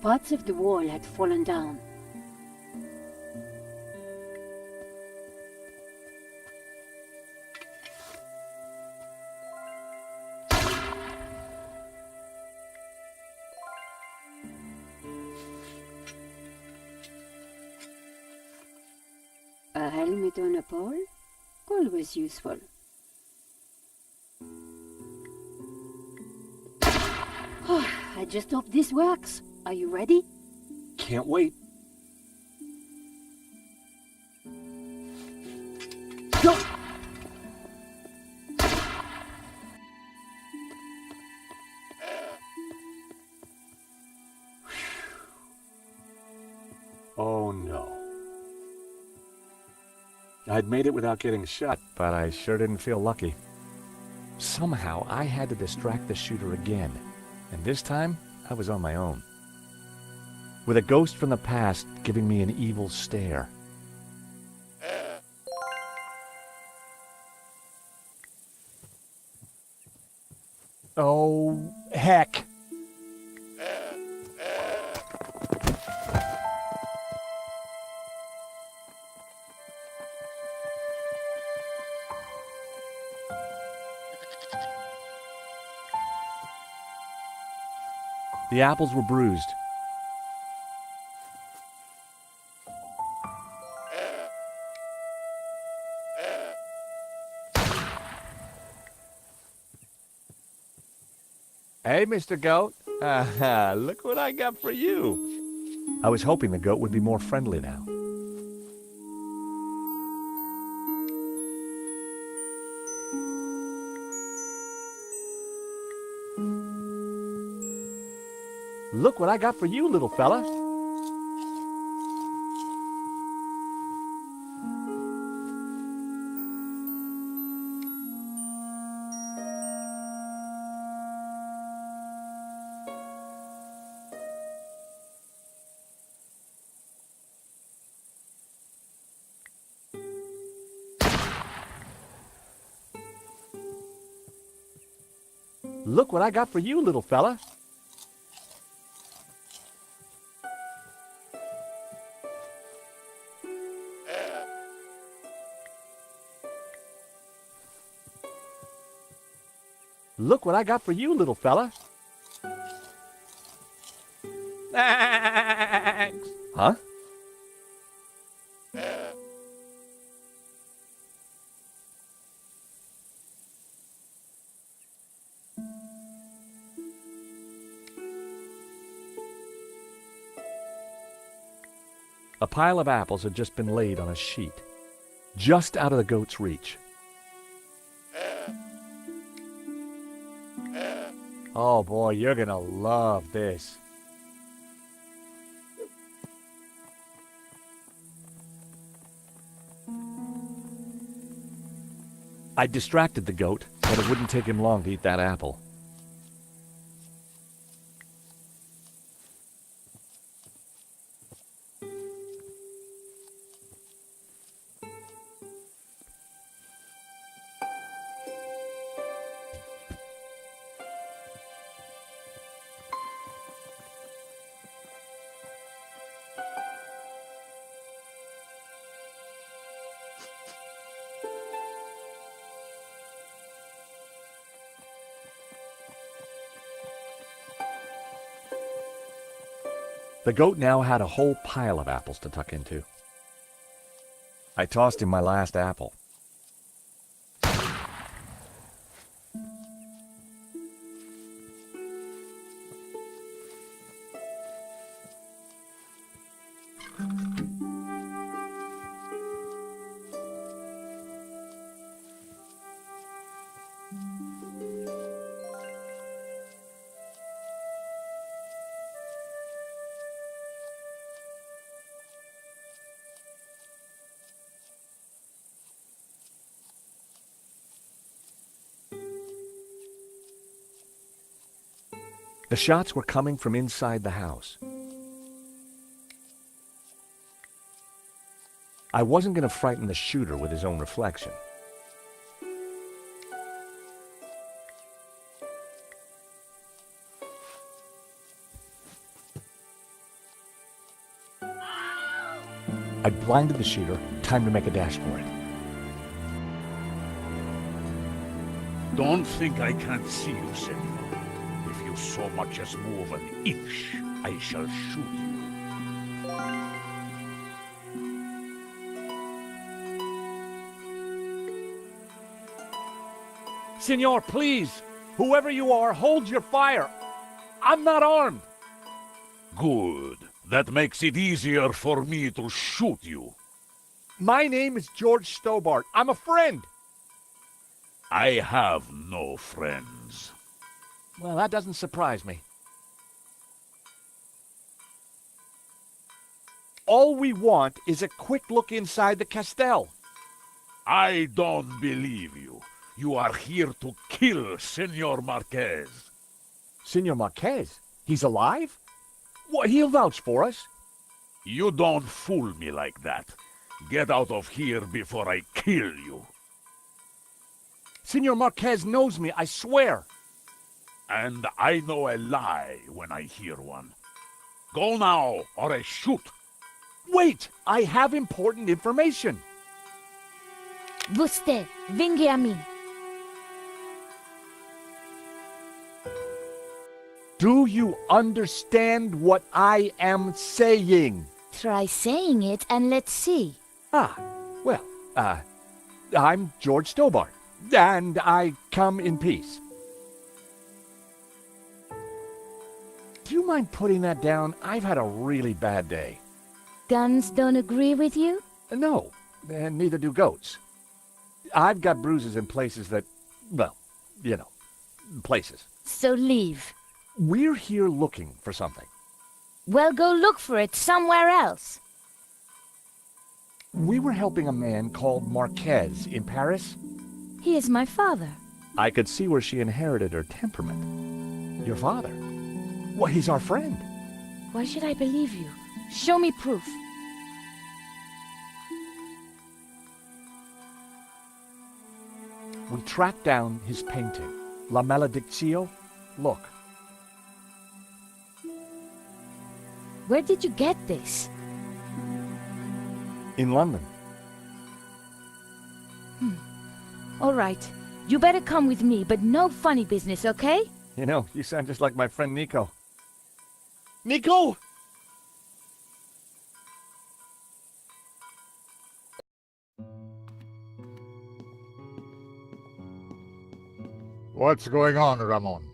Parts of the wall had fallen down. A helmet on a pole? Always useful. I just hope this works. Are you ready? Can't wait. Go! Oh no. I'd made it without getting shot, but I sure didn't feel lucky. Somehow I had to distract the shooter again, and this time I was on my own. With a ghost from the past giving me an evil stare. Oh, heck! The apples were bruised. Hey, Mr. Goat. Look what I got for you. I was hoping the goat would be more friendly now. Look what I got for you, little fella. Look what I got for you, little fella. Look what I got for you, little fella. Thanks. Huh? A pile of apples had just been laid on a sheet, just out of the goat's reach. Oh boy, you're gonna love this. I distracted the goat, but it wouldn't take him long to eat that apple. The goat now had a whole pile of apples to tuck into. I tossed him my last apple. The shots were coming from inside the house. I wasn't going to frighten the shooter with his own reflection. I blinded the shooter. Time to make a dash for it. Don't think I can't see you, senor. If you so much as move an inch, I shall shoot you. Senor, please! Whoever you are, hold your fire! I'm not armed! Good. That makes it easier for me to shoot you. My name is George Stobart. I'm a friend! I have no friends. Well, that doesn't surprise me. All we want is a quick look inside the Castel. I don't believe you. You are here to kill Senor Marquez. Senor Marquez? He's alive? What, he'll vouch for us. You don't fool me like that. Get out of here before I kill you. Senor Marquez knows me, I swear. And I know a lie when I hear one. Go now, or I shoot. Wait! I have important information. Vostè, venghi a mí. Do you understand what I am saying? Try saying it and let's see. Well, I'm George Stobart, and I come in peace. Do you mind putting that down? I've had a really bad day. Guns don't agree with you? No, and neither do goats. I've got bruises in places that, well, you know, places. So leave. We're here looking for something. Well, go look for it somewhere else. We were helping a man called Marquez in Paris. He is my father. I could see where she inherited her temperament. Your father? Well, he's our friend. Why should I believe you? Show me proof. We tracked down his painting, La Maledictio. Look. Where did you get this? In London. All right. You better come with me, but no funny business, okay? You know, you sound just like my friend Nico. Nico! What's going on, Ramon?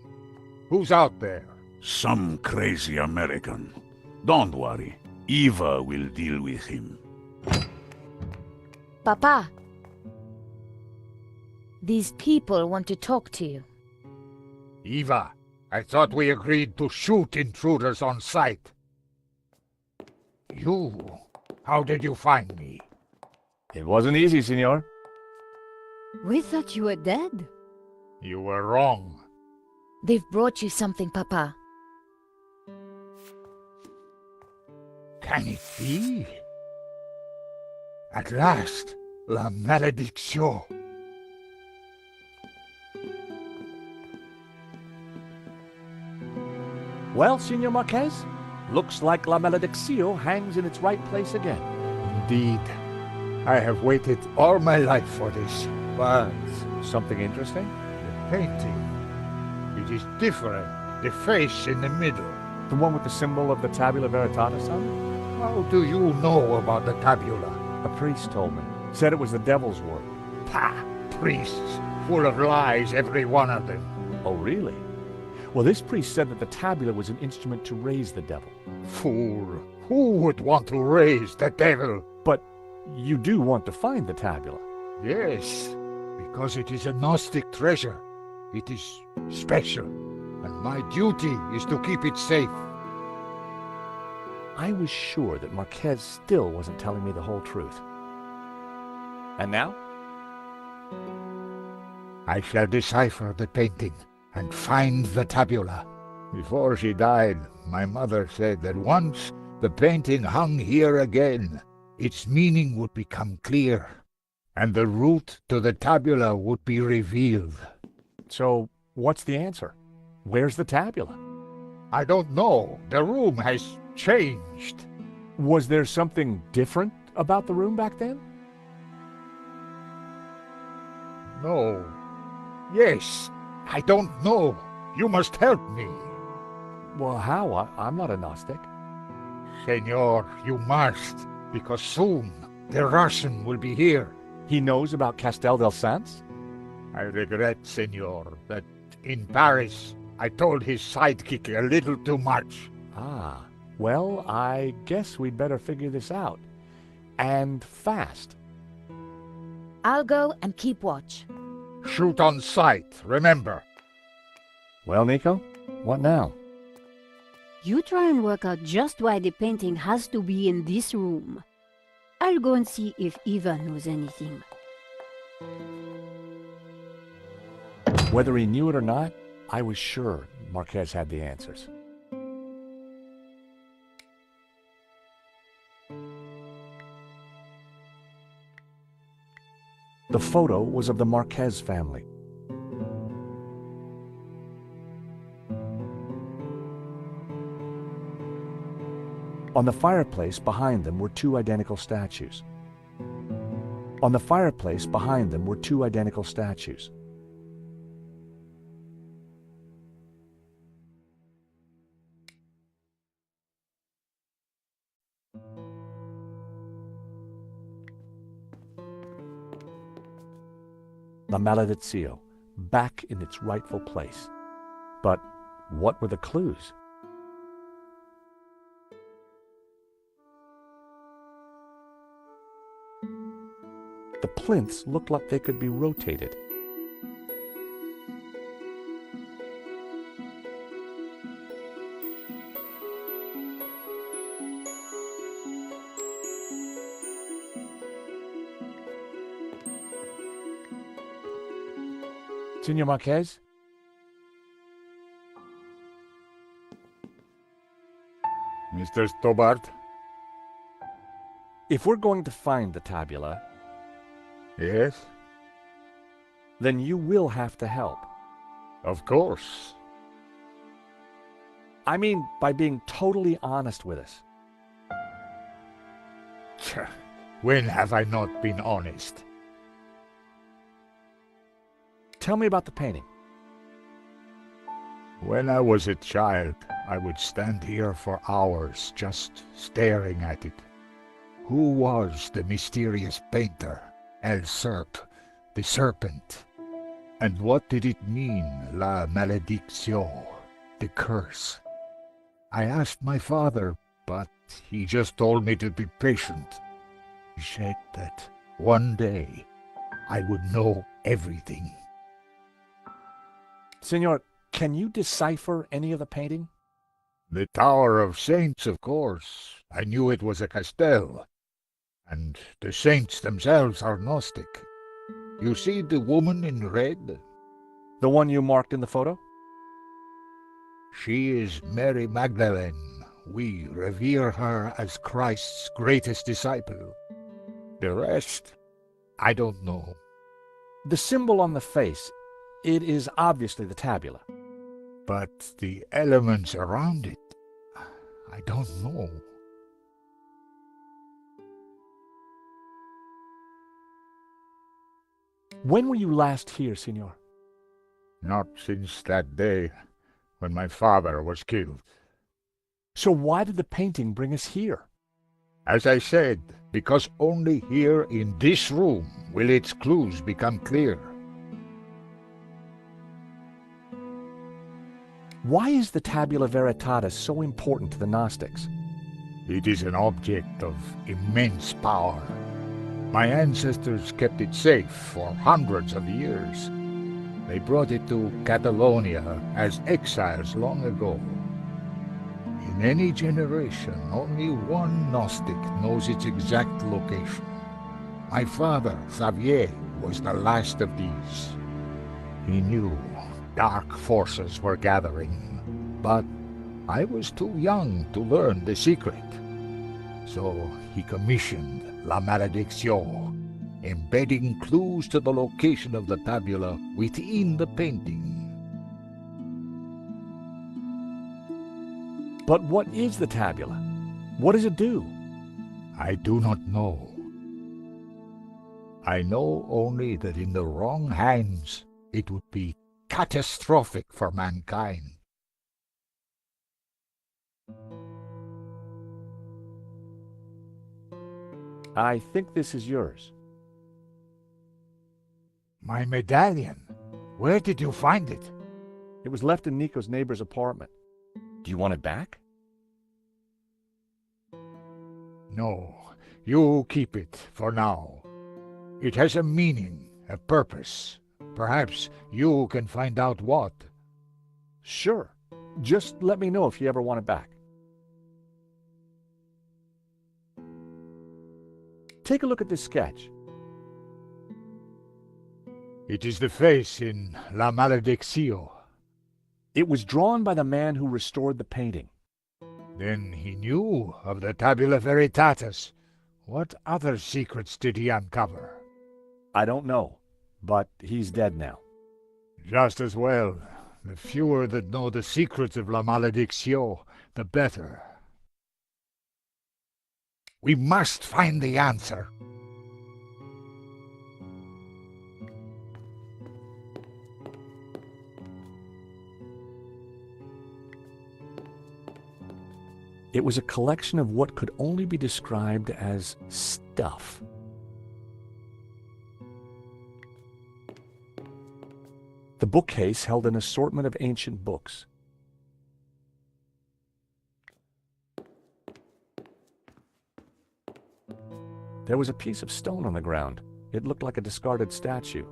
Who's out there? Some crazy American. Don't worry. Eva will deal with him. Papa. These people want to talk to you. Eva, I thought we agreed to shoot intruders on sight. You? How did you find me? It wasn't easy, senor. We thought you were dead. You were wrong. They've brought you something, Papa. Can it be? At last, La Maledictio. Well, Senor Marquez, looks like La Maledictio hangs in its right place again. Indeed. I have waited all my life for this. But Something interesting? the painting, it is different. The face in the middle. The one with the symbol of the Tabula Veritatis on it? How do you know about the tabula? A priest told me. Said it was the devil's work. Pah! Priests, full of lies, every one of them. Oh, really? Well, this priest said that the tabula was an instrument to raise the devil. Fool! Who would want to raise the devil? But you do want to find the tabula. Yes, because it is a Gnostic treasure. It is special, and my duty is to keep it safe. I was sure that Marquez still wasn't telling me the whole truth. And now? I shall decipher the painting and find the tabula. Before she died, my mother said that once the painting hung here again, its meaning would become clear, and the route to the tabula would be revealed. So, what's the answer? Where's the tabula? I don't know. The room has changed. Was there something different About the room back then? No. Yes. I don't know. You must help me. Well, how? I'm not a Gnostic. Senor, you must, because soon the Russian will be here. He knows about Castel del Sans? I regret, senor, that in Paris I told his sidekick a little too much. Ah, well, I guess we'd better figure this out. And fast. I'll go and keep watch. Shoot on sight, remember. Well, Nico, what now? You try and work out just why the painting has to be in this room. I'll go and see if Eva knows anything. Whether he knew it or not, I was sure Marquez had the answers. The photo was of the Marquez family. On the fireplace behind them were two identical statues. On the fireplace behind them were two identical statues. La Maledizio, back in its rightful place. But what were the clues? The plinths looked like they could be rotated. Senor Marquez? Mr. Stobart? If we're going to find the tabula, Yes? then you will have to help. Of course. I mean, by being totally honest with us. When have I not been honest? Tell me about the painting. When I was a child, I would stand here for hours just staring at it. Who was the mysterious painter, El Serp, the Serpent? And what did it mean, La Maledictio, the curse? I asked my father, but he just told me to be patient. He said that one day I would know everything. Senor, can you decipher any of the painting? The Tower of Saints, of course. I knew it was a castell. And the saints themselves are Gnostic. You see the woman in red? The one you marked in the photo? She is Mary Magdalene. We revere her as Christ's greatest disciple. The rest, I don't know. The symbol on the face, it is obviously the tabula. But the elements around it, I don't know. When were you last here, Senor? Not since that day when my father was killed. So why did the painting bring us here? As I said, because only here in this room will its clues become clear. Why is the Tabula Veritatis so important to the Gnostics? It is an object of immense power. My ancestors kept it safe for hundreds of years. They brought it to Catalonia as exiles long ago. In any generation, only one Gnostic knows its exact location. My father, Xavier, was the last of these. He knew dark forces were gathering, but I was too young to learn the secret. So he commissioned La Maledictio, embedding clues to the location of the tabula within the painting. But what is the tabula? What does it do? I do not know. I know only that in the wrong hands it would be catastrophic for mankind. I think this is yours. My medallion. Where did you find it? It was left in Nico's neighbor's apartment. Do you want it back? No, you keep it for now. It has a meaning, a purpose. Perhaps you can find out what. Sure. Just let me know if you ever want it back. Take a look at this sketch. It is the face in La Malediccio. It was drawn by the man who restored the painting. Then he knew of the Tabula Veritatis. What other secrets did he uncover? I don't know, but he's dead now. Just as well. The fewer that know the secrets of La Malediccio, the better. We must find the answer. It was a collection of what could only be described as stuff. The bookcase held an assortment of ancient books. There was a piece of stone on the ground. It looked like a discarded statue.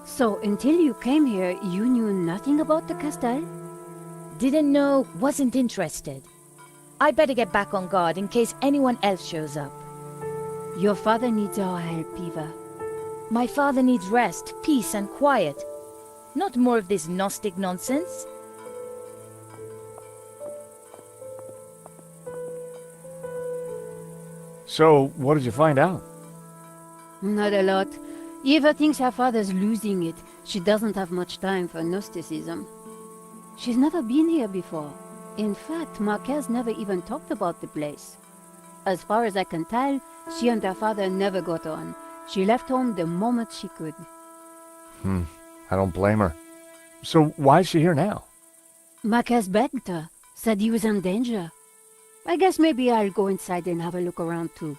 So, until you came here, you knew nothing about the castle? Didn't know, wasn't interested. I better get back on guard in case anyone else shows up. Your father needs our help, Eva. My father needs rest, peace, and quiet. Not more of this Gnostic nonsense. So, what did you find out? Not a lot. Eva thinks her father's losing it. She doesn't have much time for Gnosticism. She's never been here before. In fact, Marquez never even talked about the place. As far as I can tell, she and her father never got on. She left home the moment she could. I don't blame her. So why is she here now? Marquez begged her, said he was in danger. I guess maybe I'll go inside and have a look around too.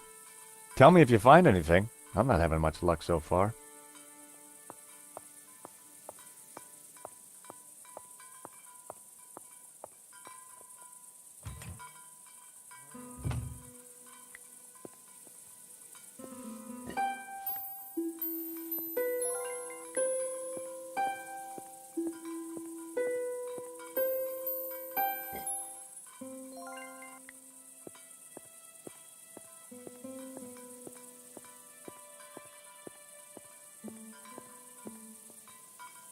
Tell me if you find anything. I'm not having much luck so far.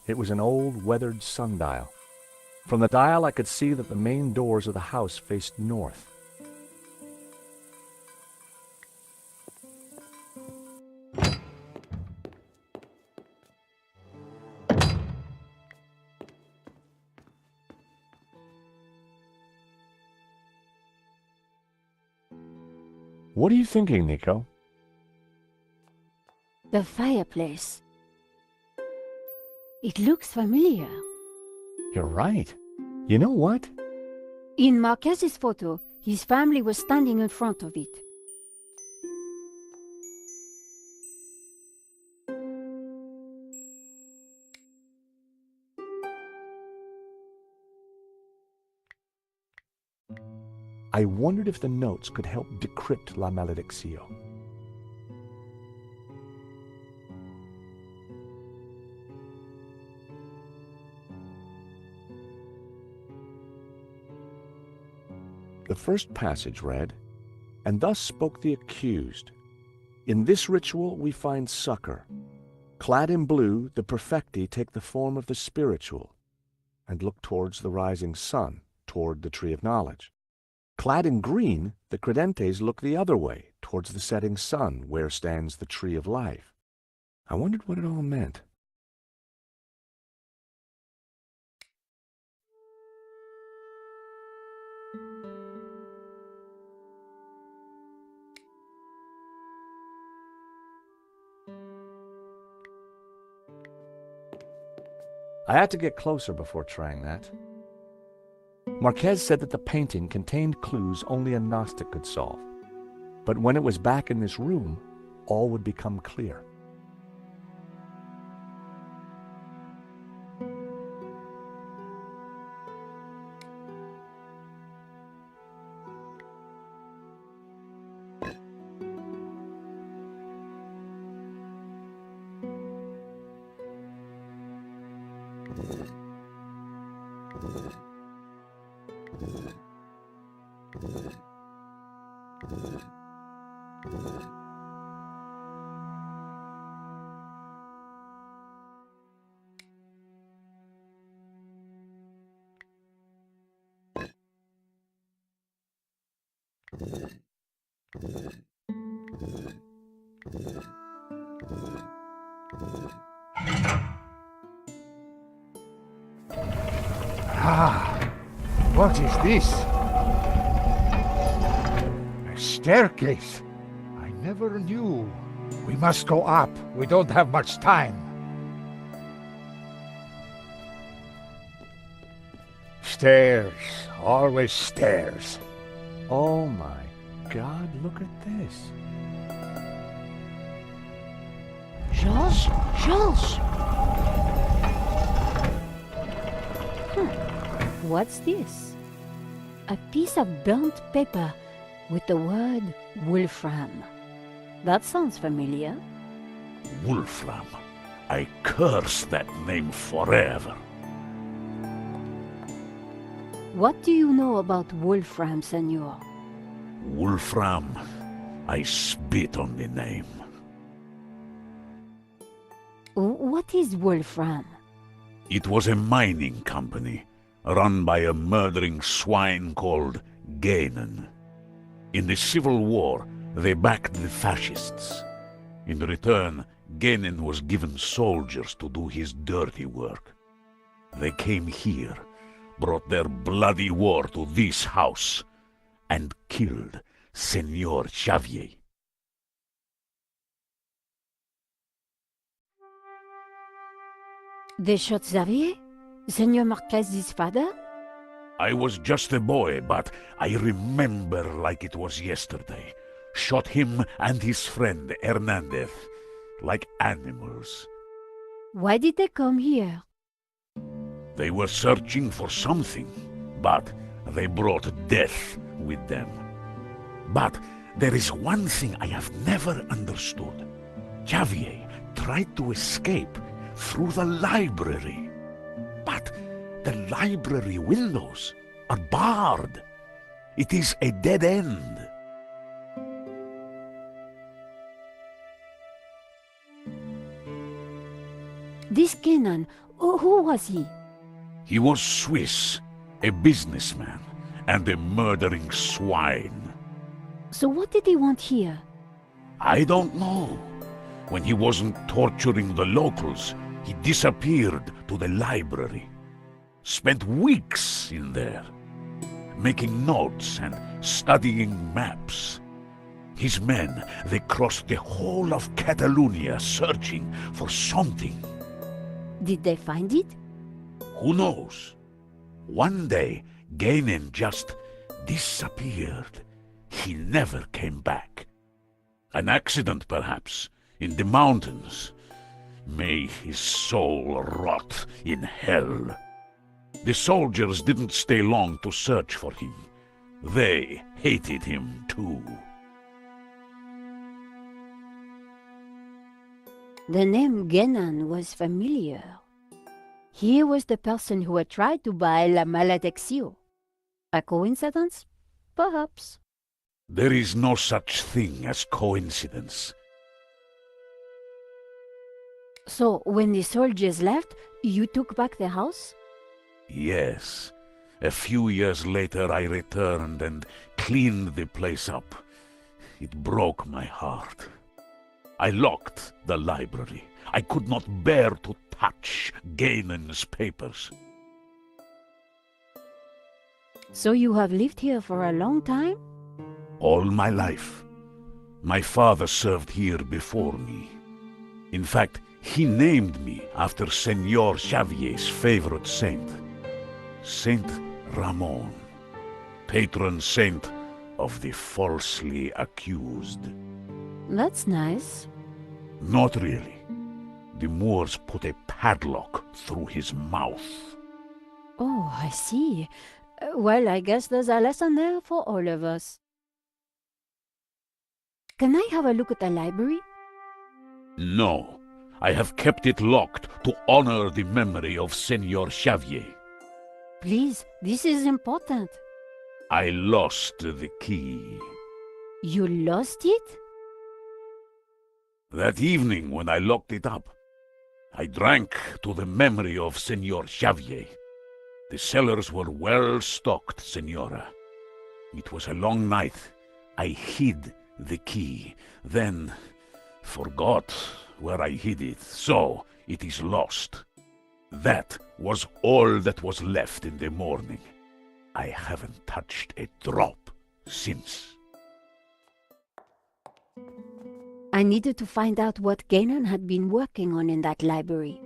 It was an old, weathered sundial. From the dial I could see that the main doors of the house faced north. What are you thinking, Nico? The fireplace. It looks familiar. You're right. You know what? In Marquez's photo, his family was standing in front of it. I wondered if the notes could help decrypt La Malediccio. The first passage read, "And thus spoke the accused. In this ritual we find succor. Clad in blue, the perfecti take the form of the spiritual, and look towards the rising sun, toward the tree of knowledge. Clad in green, the credentes look the other way, towards the setting sun, where stands the tree of life." I wondered what it all meant. I had to get closer before trying that. Marquez said that the painting contained clues only a Gnostic could solve. But when it was back in this room, all would become clear. Ah, what is this? A staircase. I never knew. We must go up. We don't have much time. Stairs. Always stairs. Oh my God, look at this. George? George! What's this? A piece of burnt paper with the word Wolfram. That sounds familiar. Wolfram. I curse that name forever. What do you know about Wolfram, senor? Wolfram. I spit on the name. What is Wolfram? It was a mining company, run by a murdering swine called Gainen. In the Civil War, they backed the fascists. In return, Gainen was given soldiers to do his dirty work. They came here, brought their bloody war to this house, and killed Senor Xavier. They shot Xavier? Senor Marquez's father? I was just a boy, but I remember like it was yesterday. Shot him and his friend Hernandez, like animals. Why did they come here? They were searching for something, but they brought death with them. But there is one thing I have never understood. Xavier tried to escape through the library. But the library windows are barred. It is a dead end. This Kenan, who was he? He was Swiss, a businessman, and a murdering swine. So what did he want here? I don't know. When he wasn't torturing the locals, he disappeared to the library. Spent weeks in there, making notes and studying maps. His men, they crossed the whole of Catalonia searching for something. Did they find it? Who knows? One day, Gainen just disappeared. He never came back. An accident, perhaps, in the mountains. May his soul rot in hell. The soldiers didn't stay long to search for him. They hated him too. The name Genan was familiar. He was the person who had tried to buy La Maledicción. A coincidence? Perhaps. There is no such thing as coincidence. So, when the soldiers left, you took back the house? Yes. A few years later I returned and cleaned the place up. It broke my heart. I locked the library. I could not bear to touch Ganon's papers. So you have lived here for a long time? All my life. My father served here before me. In fact, he named me after Senor Xavier's favorite saint, Saint Ramon, patron saint of the falsely accused. That's nice. Not really. The Moors put a padlock through his mouth. Oh, I see. Well, I guess there's a lesson there for all of us. Can I have a look at the library? No, I have kept it locked to honor the memory of Senor Xavier. Please, this is important. I lost the key. You lost it? That evening when I locked it up, I drank to the memory of Senor Xavier. The cellars were well stocked, Senora. It was a long night. I hid the key, then forgot where I hid it, so it is lost. That was all that was left in the morning. I haven't touched a drop since. I needed to find out what Ganon had been working on in that library.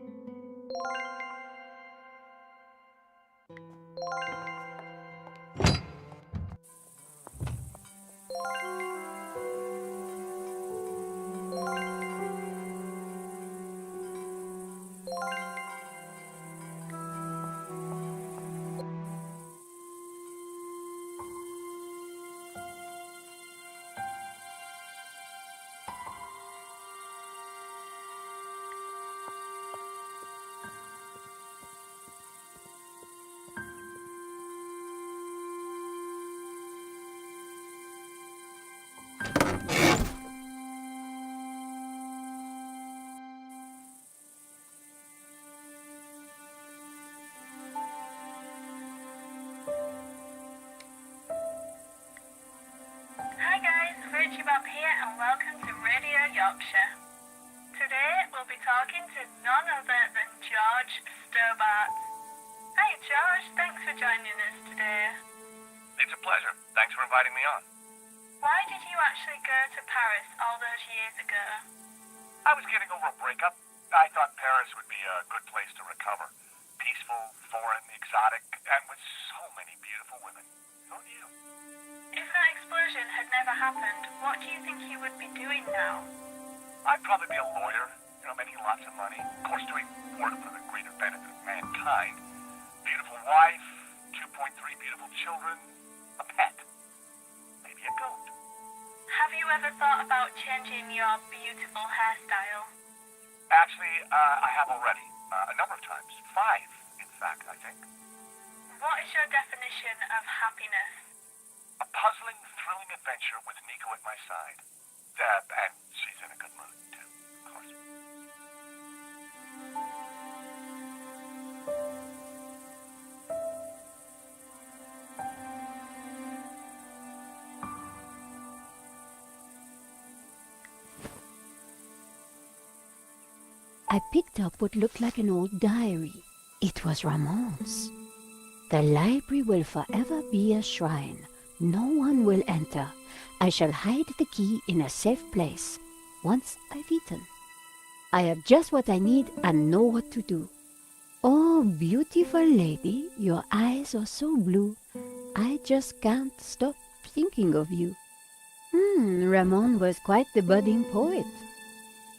Hi guys, Virtue here and welcome to Radio Yorkshire. Today we'll be talking to none other than George Stobart. Hi George, thanks for joining us today. It's a pleasure. Thanks for inviting me on. Why did you actually go to Paris all those years ago? I was getting over a breakup. I thought Paris would be a good place to recover. Peaceful, foreign, exotic, and with so many beautiful women. Don't you? If that explosion had never happened, what do you think you would be doing now? I'd probably be a lawyer, making lots of money. Of course, doing work for the greater benefit of mankind. Beautiful wife, 2.3 beautiful children, a pet. Maybe a goat. Have you ever thought about changing your beautiful hairstyle? Actually, I have already. A number of times. 5, in fact, I think. What is your definition of happiness? A puzzling, thrilling adventure with Nico at my side. And she's in a good mood, too, of course. I picked up what looked like an old diary. It was Ramon's. The library will forever be a shrine. No one will enter. I shall hide the key in a safe place, once I've eaten. I have just what I need and know what to do. Oh, beautiful lady, your eyes are so blue. I just can't stop thinking of you. Ramon was quite the budding poet.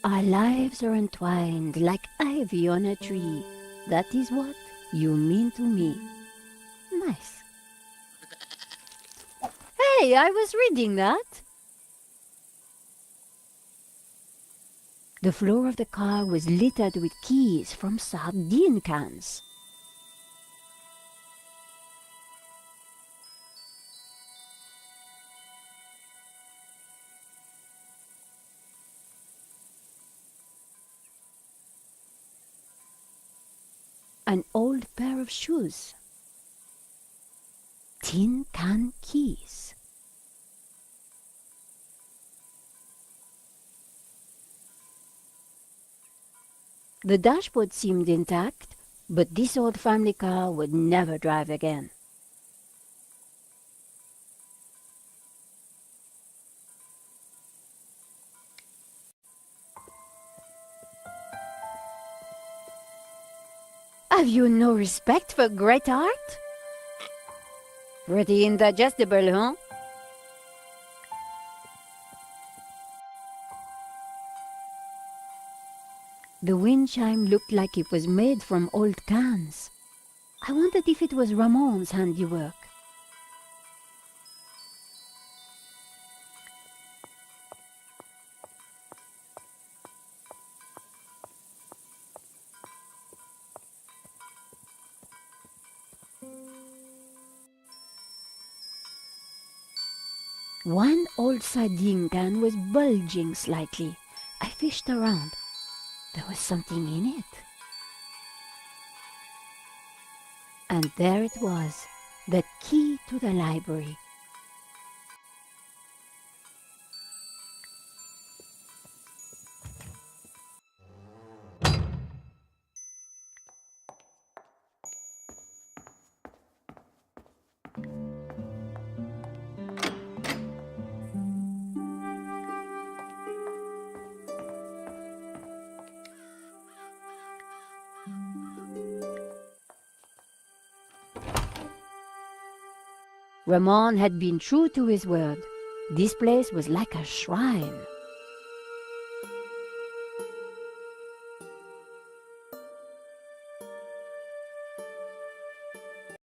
Our lives are entwined like ivy on a tree. That is what you mean to me. Nice. Hey, I was reading that. The floor of the car was littered with keys from sardine cans. An old pair of shoes. Tin can keys. The dashboard seemed intact, but this old family car would never drive again. Have you no respect for great art? Pretty indigestible, huh? The wind chime looked like it was made from old cans. I wondered if it was Ramon's handiwork. One old sardine can was bulging slightly. I fished around. There was something in it. And there it was, the key to the library. Ramon had been true to his word. This place was like a shrine.